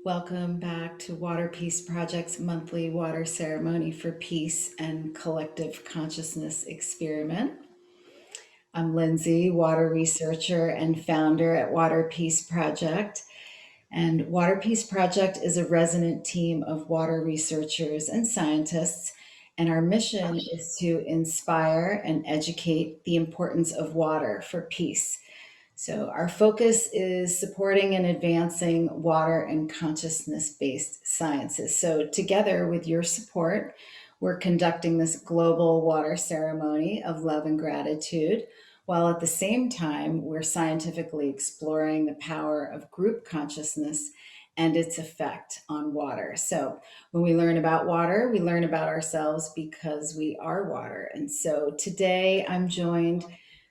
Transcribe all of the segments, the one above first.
Welcome back to Water Peace Project's monthly water ceremony for peace and collective consciousness experiment. I'm Lindsay, water researcher and founder at Water Peace Project. And Water Peace Project is a resonant team of water researchers and scientists. And our mission is to inspire and educate the importance of water for peace. So, our focus is supporting and advancing water and consciousness based sciences. So, together with your support, we're conducting this global water ceremony of love and gratitude, while at the same time, we're scientifically exploring the power of group consciousness and its effect on water. So, when we learn about water, we learn about ourselves because we are water. And so, today I'm joined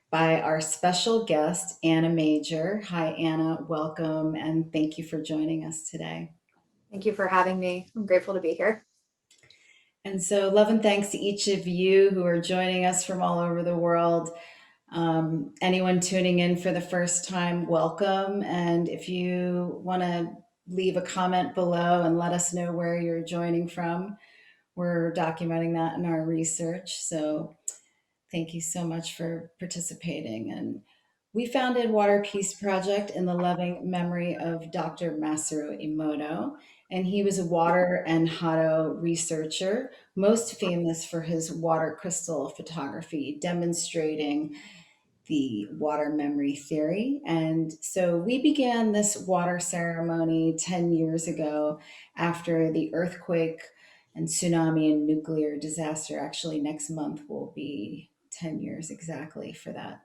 by our special guest, Anna Major. Hi, Anna. Welcome, and thank you for joining us today. Thank you for having me. I'm grateful to be here. And so, love and thanks to each of you who are joining us from all over the world. Anyone tuning in for the first time, welcome. And if you want to leave a comment below and let us know where you're joining from, we're documenting that in our research. So, thank you so much for participating. And we founded Water Peace Project in the loving memory of Dr. Masaru Emoto, and he was a water and Hado researcher, most famous for his water crystal photography, demonstrating the water memory theory. And so we began this water ceremony 10 years ago after the earthquake and tsunami and nuclear disaster. Actually, next month will be 10 years exactly for that.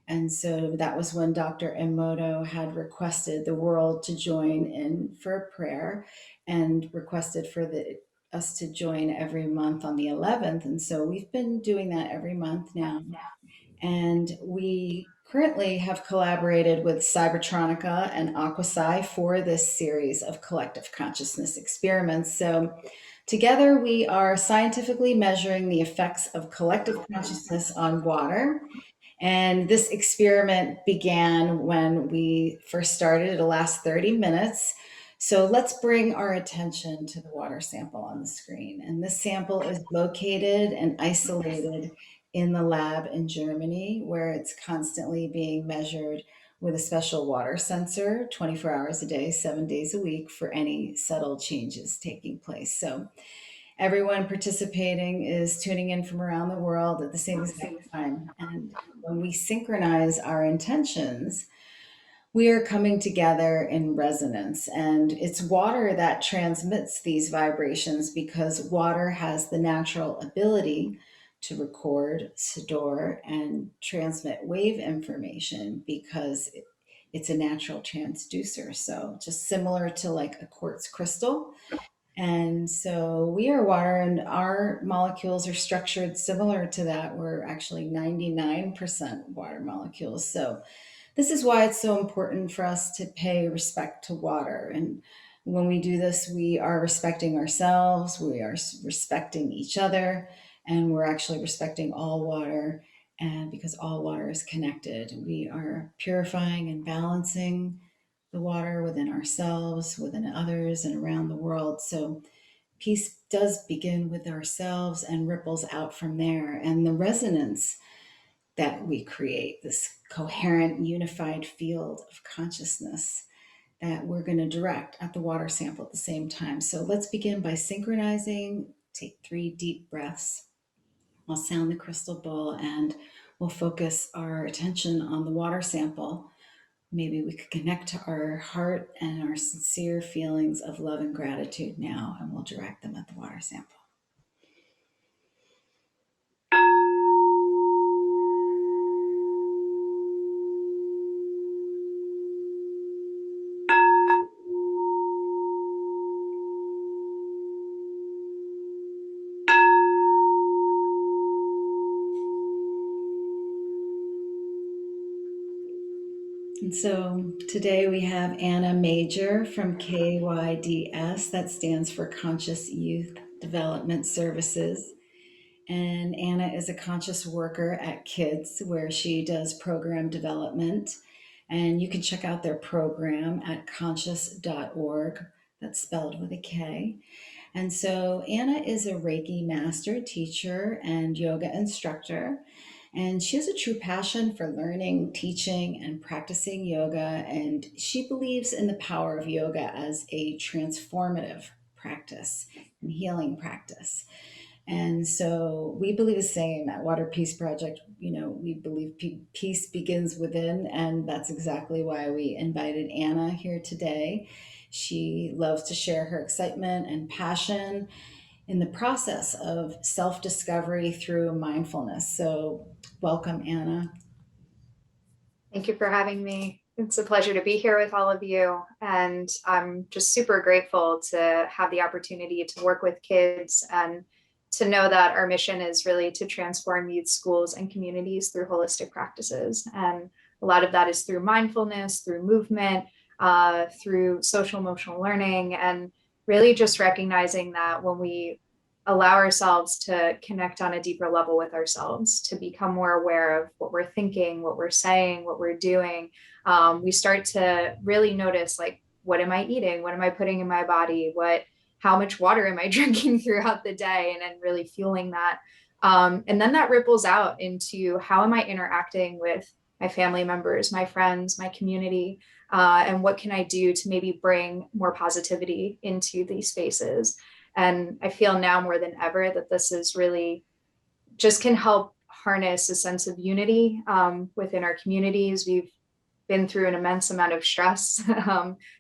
And so that was when Dr. Emoto had requested the world to join in for a prayer and requested for us to join every month on the 11th. And so we've been doing that every month now. And we currently have collaborated with Cybertronica and Aquapsy for this series of collective consciousness experiments. So together we are scientifically measuring the effects of collective consciousness on water. And this experiment began when we first started. It'll last 30 minutes. So let's bring our attention to the water sample on the screen. And this sample is located and isolated in the lab in Germany, where it's constantly being measured with a special water sensor 24 hours a day, 7 days a week for any subtle changes taking place. So everyone participating is tuning in from around the world at the same exact time. And when we synchronize our intentions, we are coming together in resonance. And it's water that transmits these vibrations because water has the natural ability to record, store, and transmit wave information because it's a natural transducer. So, just similar to like a quartz crystal, and so we are water, and our molecules are structured similar to that. We're actually 99% water molecules. So this is why it's so important for us to pay respect to water. And when we do this, we are respecting ourselves, we are respecting each other, and we're actually respecting all water. And because all water is connected, we are purifying and balancing the water within ourselves, within others, and around the world. So peace does begin with ourselves and ripples out from there. And the resonance that we create, this coherent, unified field of consciousness that we're going to direct at the water sample at the same time. So let's begin by synchronizing. Take 3 deep breaths. I'll sound the crystal bowl and we'll focus our attention on the water sample. Maybe we could connect to our heart and our sincere feelings of love and gratitude now, and we'll direct them at the water sample. And so today we have Anna Major from KYDS, that stands for Conscious Youth Development Services. And Anna is a conscious worker at KIDS, where she does program development. And you can check out their program at conscious.org. That's spelled with a K. And so Anna is a Reiki master, teacher, and yoga instructor. And she has a true passion for learning, teaching, and practicing yoga. And she believes in the power of yoga as a transformative practice and healing practice. And so we believe the same at Water Peace Project. We believe peace begins within, and that's exactly why we invited Anna here today. She loves to share her excitement and passion in the process of self discovery through mindfulness. So, welcome, Anna. Thank you for having me. It's a pleasure to be here with all of you. And I'm just super grateful to have the opportunity to work with kids and to know that our mission is really to transform youth schools and communities through holistic practices. And a lot of that is through mindfulness, through movement, through social emotional learning, and really just recognizing that when we allow ourselves to connect on a deeper level with ourselves, to become more aware of what we're thinking, what we're saying, what we're doing, we start to really notice, like, what am I eating? What am I putting in my body? How much water am I drinking throughout the day? And then really fueling that. And then that ripples out into how am I interacting with my family members, my friends, my community, and what can I do to maybe bring more positivity into these spaces? And I feel now more than ever that this is really just can help harness a sense of unity within our communities. We've been through an immense amount of stress,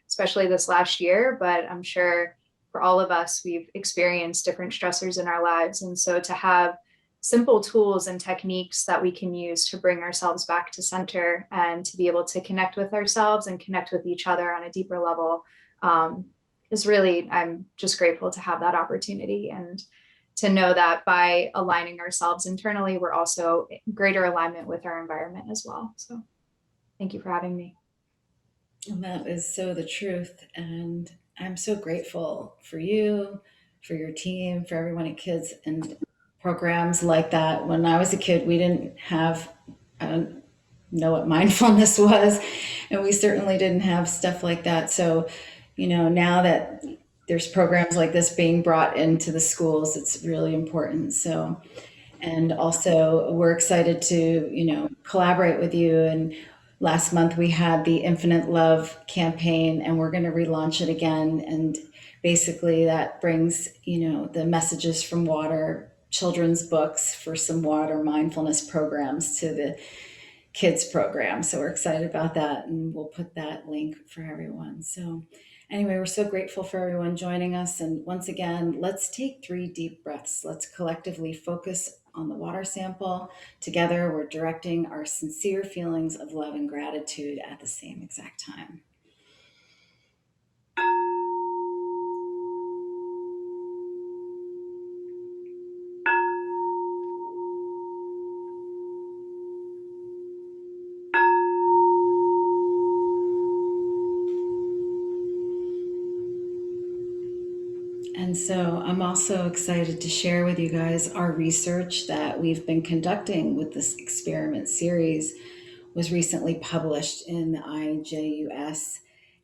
especially this last year, but I'm sure for all of us, we've experienced different stressors in our lives. And so to have simple tools and techniques that we can use to bring ourselves back to center and to be able to connect with ourselves and connect with each other on a deeper level um, is really, I'm just grateful to have that opportunity and to know that by aligning ourselves internally, we're also in greater alignment with our environment as well. So thank you for having me. And that is so the truth. And I'm so grateful for you, for your team, for everyone at Kids and programs like that. When I was a kid, we didn't have, I don't know what mindfulness was, and we certainly didn't have stuff like that. So, now that there's programs like this being brought into the schools, it's really important. So, and also we're excited to collaborate with you. And last month we had the Infinite Love campaign, and we're going to relaunch it again. And basically that brings the messages from water, children's books for some water mindfulness programs to the kids program. So we're excited about that, and we'll put that link for everyone. So anyway, we're so grateful for everyone joining us. And once again, let's take 3 deep breaths. Let's collectively focus on the water sample. Together, we're directing our sincere feelings of love and gratitude at the same exact time. And so I'm also excited to share with you guys our research that we've been conducting with this experiment series was recently published in the IJUS,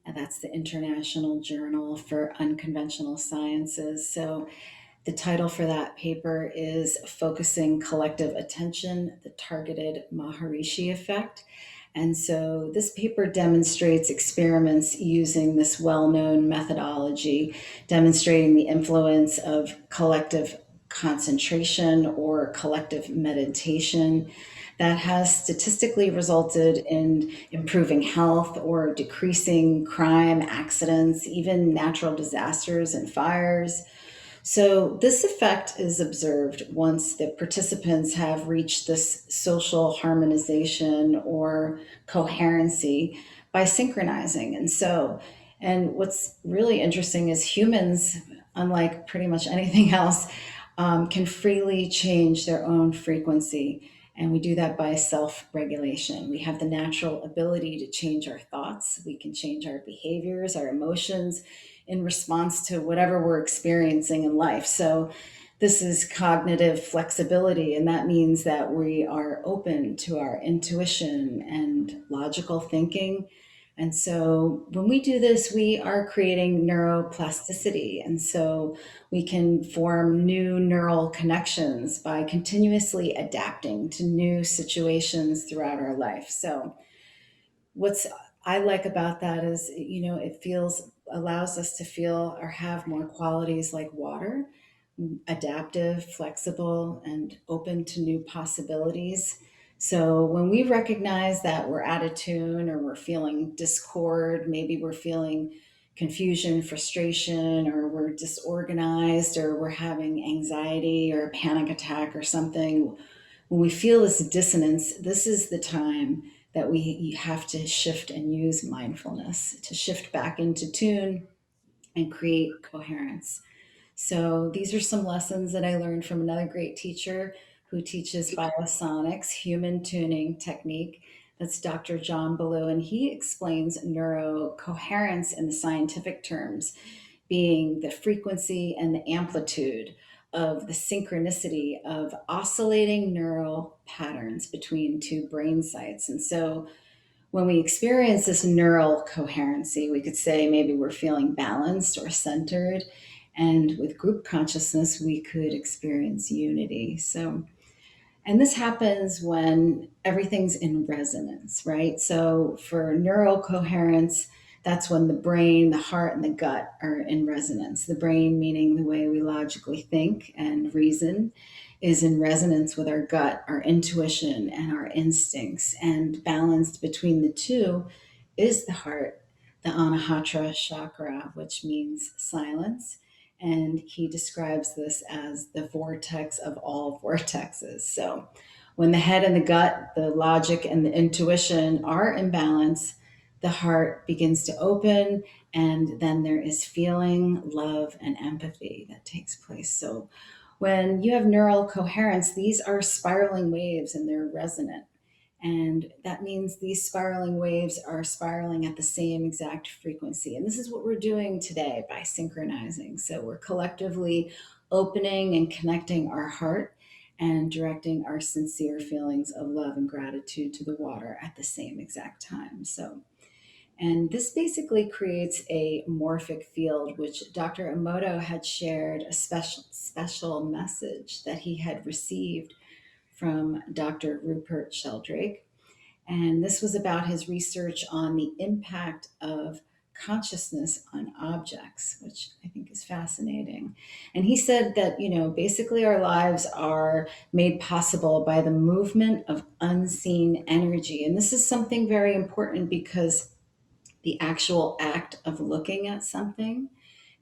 and that's the International Journal for Unconventional Sciences. So the title for that paper is Focusing Collective Attention, the Targeted Maharishi Effect. And so this paper demonstrates experiments using this well-known methodology, demonstrating the influence of collective concentration or collective meditation that has statistically resulted in improving health or decreasing crime, accidents, even natural disasters and fires. So, this effect is observed once the participants have reached this social harmonization or coherency by synchronizing. And what's really interesting is humans, unlike pretty much anything else, can freely change their own frequency. And we do that by self regulation. We have the natural ability to change our thoughts, we can change our behaviors, our emotions in response to whatever we're experiencing in life. So, this is cognitive flexibility, and that means that we are open to our intuition and logical thinking, And so when we do this, we are creating neuroplasticity. And so we can form new neural connections by continuously adapting to new situations throughout our life. So what's I like about that is, it feels allows us to feel or have more qualities like water, adaptive, flexible, and open to new possibilities. So when we recognize that we're out of tune or we're feeling discord, maybe we're feeling confusion, frustration, or we're disorganized, or we're having anxiety or a panic attack or something, when we feel this dissonance, this is the time that we have to shift and use mindfulness to shift back into tune and create coherence. So these are some lessons that I learned from another great teacher who teaches biosonics, human tuning technique. That's Dr. John Ballou, and he explains neurocoherence in the scientific terms, being the frequency and the amplitude of the synchronicity of oscillating neural patterns between two brain sites. And so when we experience this neural coherency, we could say maybe we're feeling balanced or centered. And with group consciousness, we could experience unity. So and this happens when everything's in resonance, right? So for neural coherence, that's when the brain, the heart, and the gut are in resonance. The brain, meaning the way we logically think and reason, is in resonance with our gut, our intuition, and our instincts. And balanced between the two is the heart, the Anahata chakra, which means silence. And he describes this as the vortex of all vortexes. So when the head and the gut, the logic and the intuition are in balance, the heart begins to open, and then there is feeling, love, and empathy that takes place. So when you have neural coherence, these are spiraling waves and they're resonant. And that means these spiraling waves are spiraling at the same exact frequency. And this is what we're doing today by synchronizing. So we're collectively opening and connecting our heart and directing our sincere feelings of love and gratitude to the water at the same exact time. So, and this basically creates a morphic field, which Dr. Emoto had shared a special message that he had received from Dr. Rupert Sheldrake. And this was about his research on the impact of consciousness on objects, which I think is fascinating. And he said that, basically our lives are made possible by the movement of unseen energy. And this is something very important because the actual act of looking at something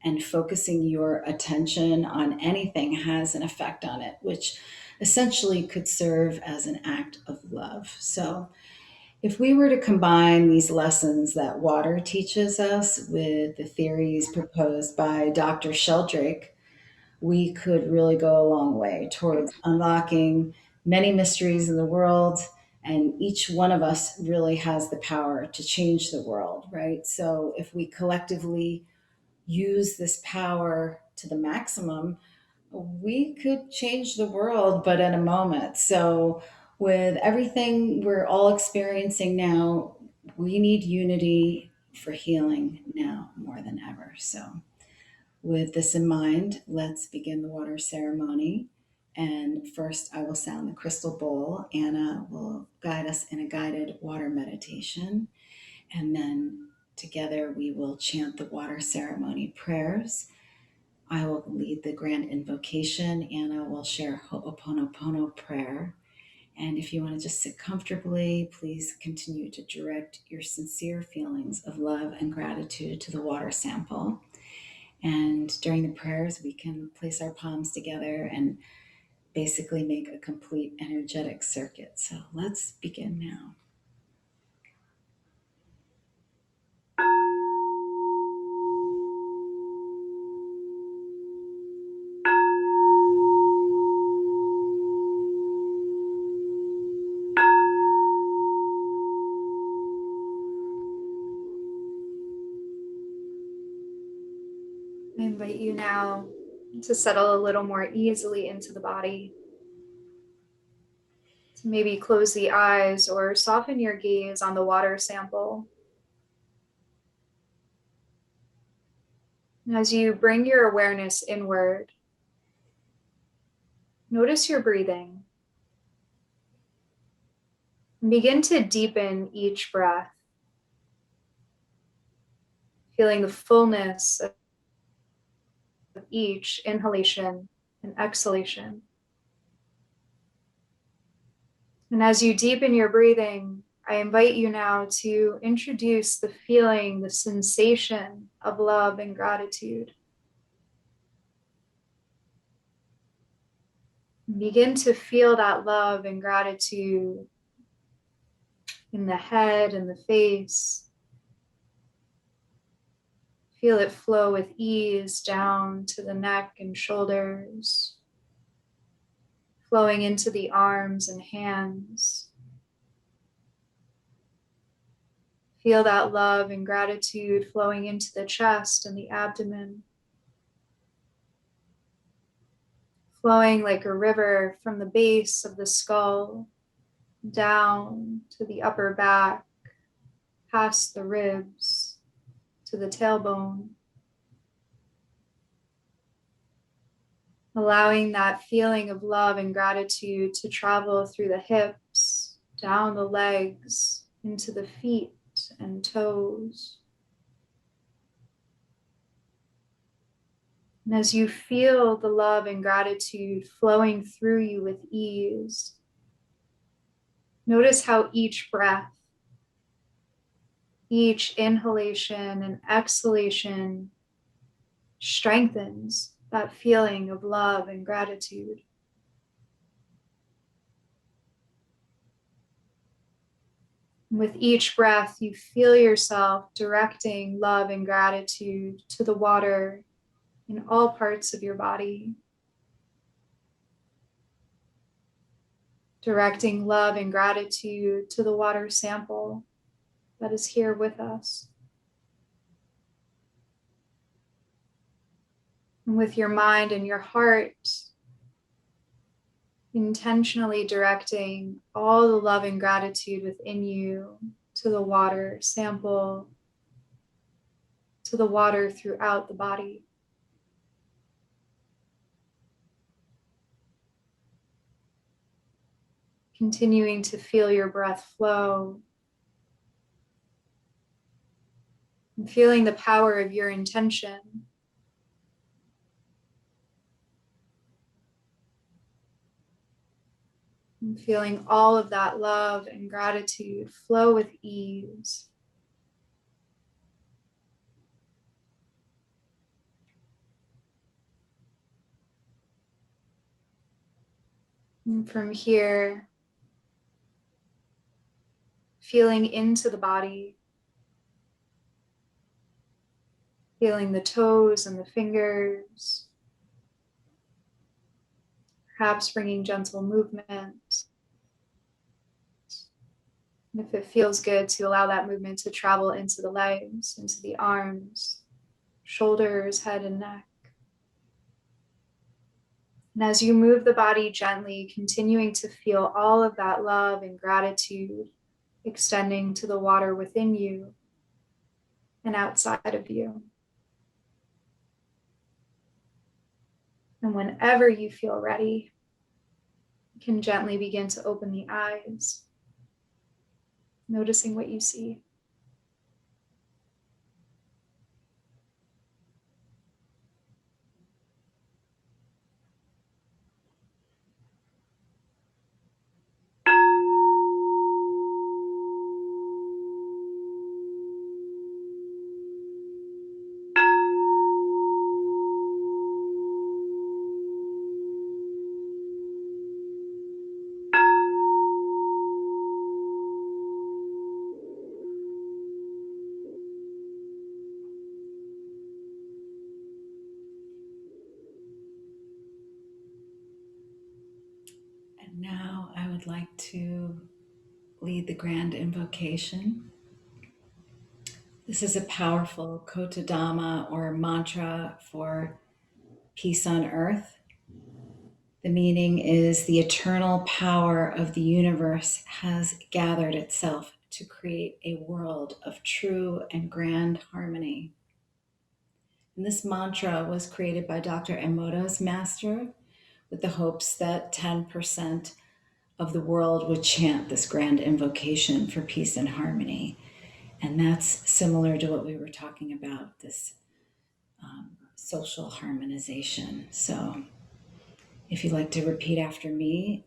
and focusing your attention on anything has an effect on it, which essentially could serve as an act of love. So, if we were to combine these lessons that water teaches us with the theories proposed by Dr. Sheldrake, we could really go a long way towards unlocking many mysteries in the world. And each one of us really has the power to change the world, right? So if we collectively use this power to the maximum, we could change the world, but in a moment. So, with everything we're all experiencing now, we need unity for healing now more than ever. So, with this in mind, let's begin the water ceremony. And first, I will sound the crystal bowl. Anna will guide us in a guided water meditation. And then together, we will chant the water ceremony prayers. I will lead the grand invocation. Anna will share Ho'oponopono prayer. And if you want to just sit comfortably, please continue to direct your sincere feelings of love and gratitude to the water sample. And during the prayers, we can place our palms together and basically make a complete energetic circuit. So let's begin now. I invite you now to settle a little more easily into the body, to maybe close the eyes or soften your gaze on the water sample. As you bring your awareness inward, notice your breathing. And begin to deepen each breath, feeling the fullness of each inhalation and exhalation. And as you deepen your breathing, I invite you now to introduce the feeling, the sensation of love and gratitude. Begin to feel that love and gratitude in the head and the face. Feel it flow with ease down to the neck and shoulders, flowing into the arms and hands. Feel that love and gratitude flowing into the chest and the abdomen, flowing like a river from the base of the skull down to the upper back, past the ribs, to the tailbone. Allowing that feeling of love and gratitude to travel through the hips, down the legs, into the feet and toes. And as you feel the love and gratitude flowing through you with ease, notice how each breath, each inhalation and exhalation strengthens that feeling of love and gratitude. With each breath, you feel yourself directing love and gratitude to the water in all parts of your body. Directing love and gratitude to the water sample that is here with us. And with your mind and your heart, intentionally directing all the love and gratitude within you to the water sample, to the water throughout the body. Continuing to feel your breath flow and feeling the power of your intention. And feeling all of that love and gratitude flow with ease. And from here, feeling into the body, feeling the toes and the fingers, perhaps bringing gentle movement. And if it feels good, to allow that movement to travel into the legs, into the arms, shoulders, head, and neck. And as you move the body gently, continuing to feel all of that love and gratitude extending to the water within you and outside of you. And whenever you feel ready, you can gently begin to open the eyes, noticing what you see. And now I would like to lead the grand invocation. This is a powerful kotodama or mantra for peace on earth. The meaning is the eternal power of the universe has gathered itself to create a world of true and grand harmony. And this mantra was created by Dr. Emoto's master with the hopes that 10% of the world would chant this grand invocation for peace and harmony. And that's similar to what we were talking about, this social harmonization. So if you'd like to repeat after me,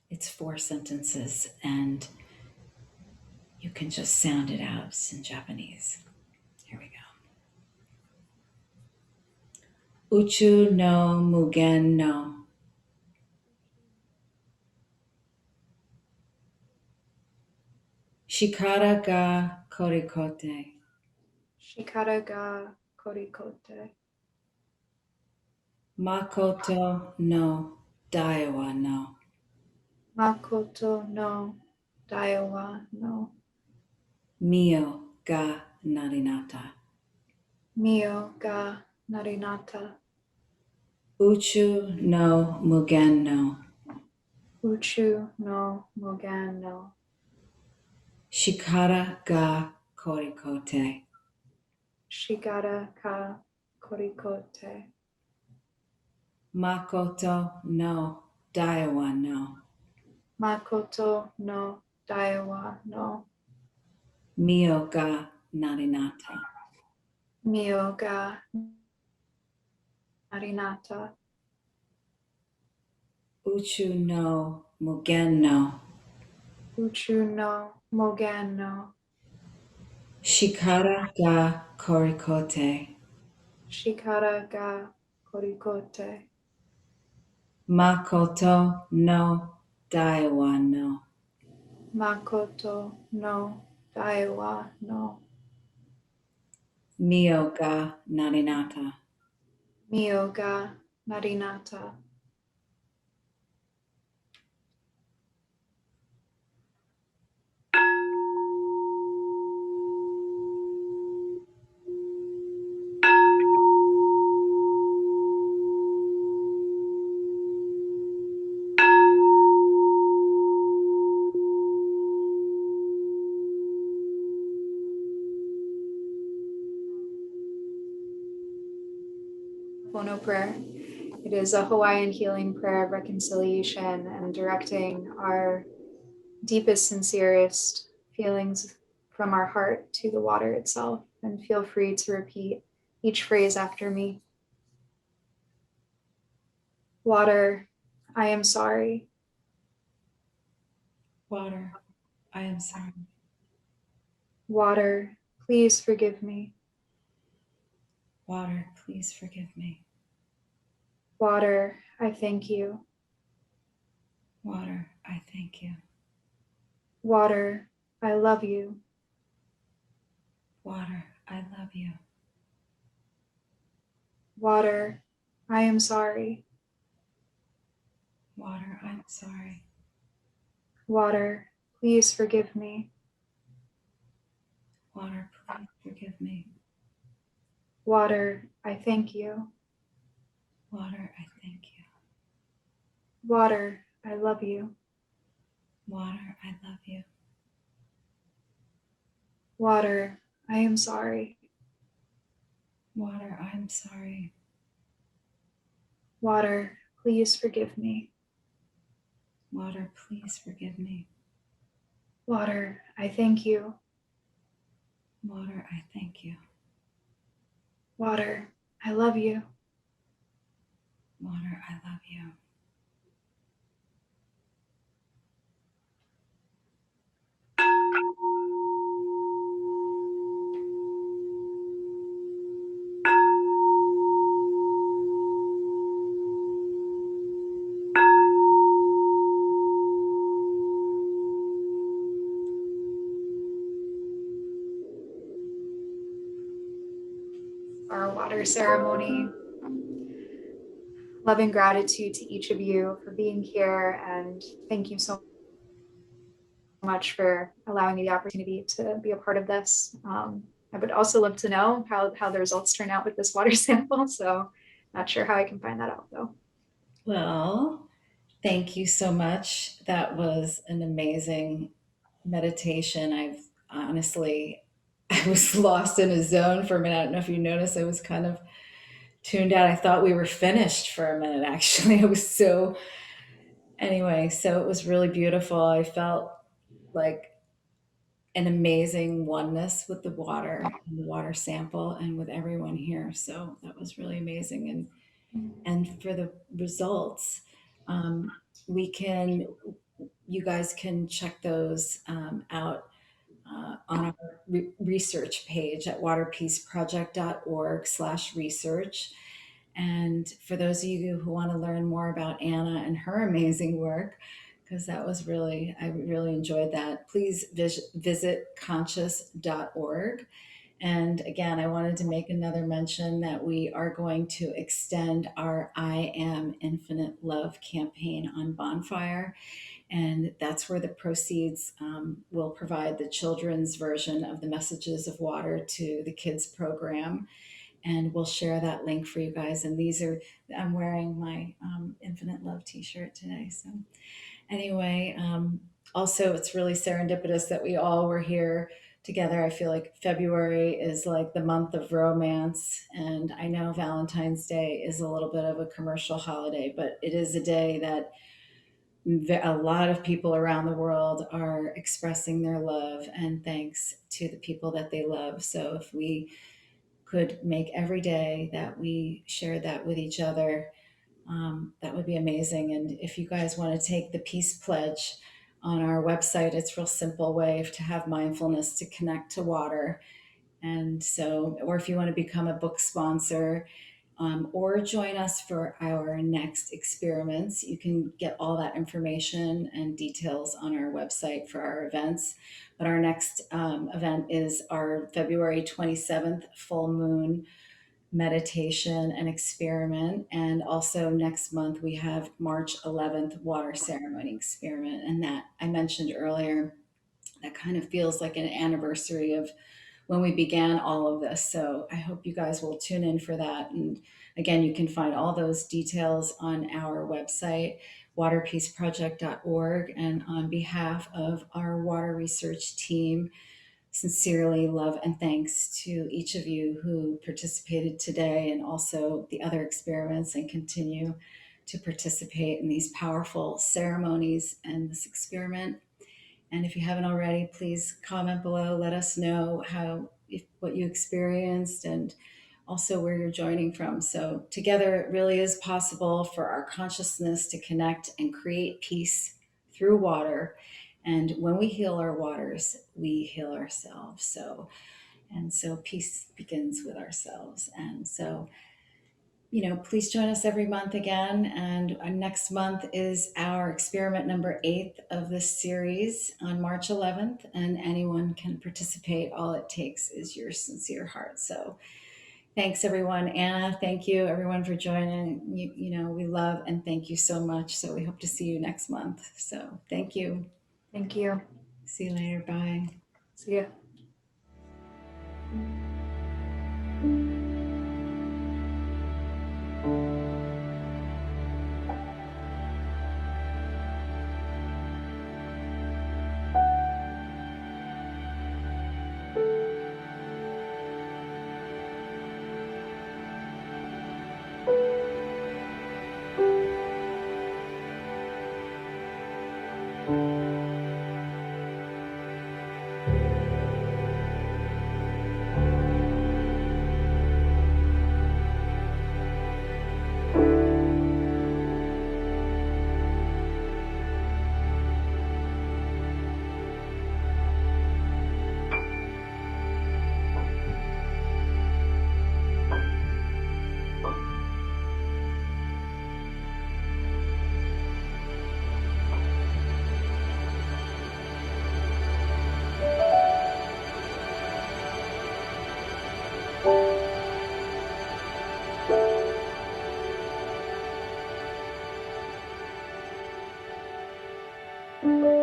it's 4 sentences and you can just sound it out in Japanese. Here we go. Uchu no mugen no. Shikara ga korikote. Shikara ga korikote. Makoto no daiwa no. Makoto no daiwa no. Mio ga narinata. Mio ga narinata. Uchu no mugen no. Uchu no mugen no. Shikara ga korikote. Shikara ga korikote. Makoto no daiwa no. Makoto no daiwa no. Mio ga narinata. Mio ga narinata. Uchu no mugen no. Uchu no mugen no. Shikara ga korikote. Shikara ga korikote. Makoto no daiwa no. Makoto no daiwa no. Mio ga narinata. Mio ga narinata. Bono prayer. It is a Hawaiian healing prayer of reconciliation and directing our deepest, sincerest feelings from our heart to the water itself. And feel free to repeat each phrase after me. Water, I am sorry. Water, I am sorry. Water, please forgive me. Water, please forgive me. Water, I thank you. Water, I thank you. Water, I love you. Water, I love you. Water, I am sorry. Water, I'm sorry. Water, please forgive me. Water, please forgive me. Water, I thank you. Water, I thank you. Water, I love you. Water, I love you. Water, I am sorry. Water, I'm sorry. Water, please forgive me. Water, please forgive me. Water, I thank you. Water, I thank you. Water, I love you. Water, I love you. Our water ceremony. Love and gratitude to each of you for being here, and thank you so much for allowing me the opportunity to be a part of this. I would also love to know how the results turn out with this water sample, so not sure how I can find that out though. Well, thank you so much. That was an amazing meditation. I've honestly I was lost in a zone for a minute. I don't know if you noticed, I was kind of tuned out. I thought we were finished for a minute, actually. I was so, anyway, so it was really beautiful. I felt like an amazing oneness with the water and the water sample and with everyone here. So that was really amazing. And for the results, um, we can, you guys can check those out on our research page at waterpeaceproject.org/research. And for those of you who want to learn more about Anna and her amazing work, because that was really, I really enjoyed that, please visit conscious.org. And again, I wanted to make another mention that we are going to extend our I Am Infinite Love campaign on Bonfire. And that's where the proceeds will provide the children's version of the Messages of Water to the kids program. And we'll share that link for you guys. And these are, I'm wearing my Infinite Love t shirt today. So, anyway, also, it's really serendipitous that we all were here together. I feel like February is like the month of romance. And I know Valentine's Day is a little bit of a commercial holiday, but it is a day that a lot of people around the world are expressing their love and thanks to the people that they love. So if we could make every day that we share that with each other, that would be amazing. And if you guys want to take the Peace Pledge on our website, it's a real simple way to have mindfulness to connect to water. And so, or if you want to become a book sponsor, or join us for our next experiments. You can get all that information and details on our website for our events. But our next event is our February 27th full moon meditation and experiment. And also next month, we have March 11th water ceremony experiment. And that I mentioned earlier, that kind of feels like an anniversary of when we began all of this. So I hope you guys will tune in for that. And again, you can find all those details on our website, waterpeaceproject.org. And on behalf of our water research team, sincerely love and thanks to each of you who participated today and also the other experiments and continue to participate in these powerful ceremonies and this experiment. And if you haven't already, please comment below. Let us know what you experienced and also where you're joining from. So together, it really is possible for our consciousness to connect and create peace through water. And when we heal our waters, we heal ourselves. So peace begins with ourselves. And so please join us every month again. And next month is our experiment number 8 of this series on March 11th. And anyone can participate. All it takes is your sincere heart. So thanks, everyone. Anna, thank you, everyone, for joining. We love and thank you so much. So we hope to see you next month. So thank you. Thank you. See you later. Bye. See ya. Thank you.